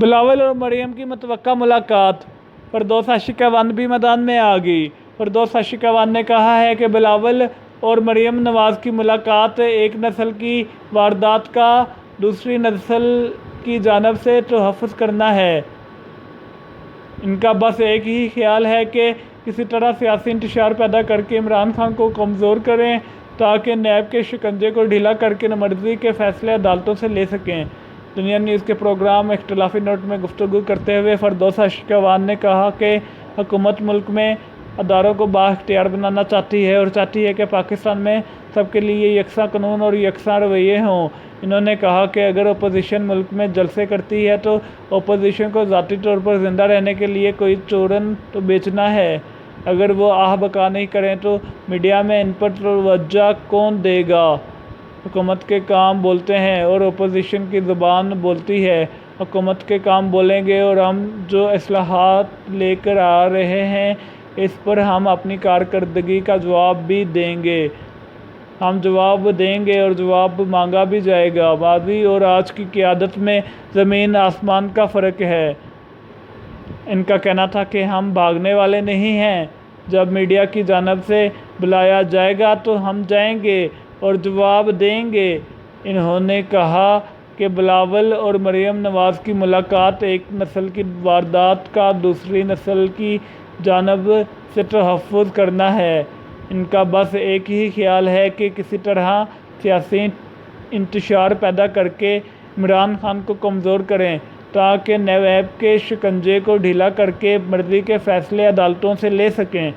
بلاول اور مریم کی متوقع ملاقات۔ فردوس اشکوان بھی میدان میں آ گئی۔ فردوس اشکوان نے کہا ہے کہ بلاول اور مریم نواز کی ملاقات ایک نسل کی واردات کا دوسری نسل کی جانب سے تحفظ کرنا ہے۔ ان کا بس ایک ہی خیال ہے کہ کسی طرح سیاسی انتشار پیدا کرکے عمران خان کو کمزور کریں تاکہ نیب کے شکنجے کو ڈھیلا کرکے مرضی کے فیصلے عدالتوں سے لے سکیں۔ دنیا نیوز کے پروگرام اختلافی نوٹ میں گفتگو کرتے ہوئے فردوس اشکوان نے کہا کہ حکومت ملک میں اداروں کو بااختیار بنانا چاہتی ہے اور چاہتی ہے کہ پاکستان میں سب کے لیے یکساں قانون اور یکساں رویے ہوں۔ انہوں نے کہا کہ اگر اپوزیشن ملک میں جلسے کرتی ہے تو اپوزیشن کو ذاتی طور پر زندہ رہنے کے لیے کوئی چورن تو بیچنا ہے۔ اگر وہ آہ بکا نہیں کریں تو میڈیا میں ان پر توجہ کون دے گا؟ حکومت کے کام بولتے ہیں اور اپوزیشن کی زبان بولتی ہے۔ حکومت کے کام بولیں گے اور ہم جو اصلاحات لے کر آ رہے ہیں اس پر ہم اپنی کارکردگی کا جواب بھی دیں گے۔ ہم جواب دیں گے اور جواب مانگا بھی جائے گا۔ ماضی اور آج کی قیادت میں زمین آسمان کا فرق ہے۔ ان کا کہنا تھا کہ ہم بھاگنے والے نہیں ہیں۔ جب میڈیا کی جانب سے بلایا جائے گا تو ہم جائیں گے اور جواب دیں گے۔ انہوں نے کہا کہ بلاول اور مریم نواز کی ملاقات ایک نسل کی واردات کا دوسری نسل کی جانب سے تحفظ کرنا ہے۔ ان کا بس ایک ہی خیال ہے کہ کسی طرح سیاسی انتشار پیدا کرکے عمران خان کو کمزور کریں تاکہ نیب کے شکنجے کو ڈھیلا کرکے مرضی کے فیصلے عدالتوں سے لے سکیں۔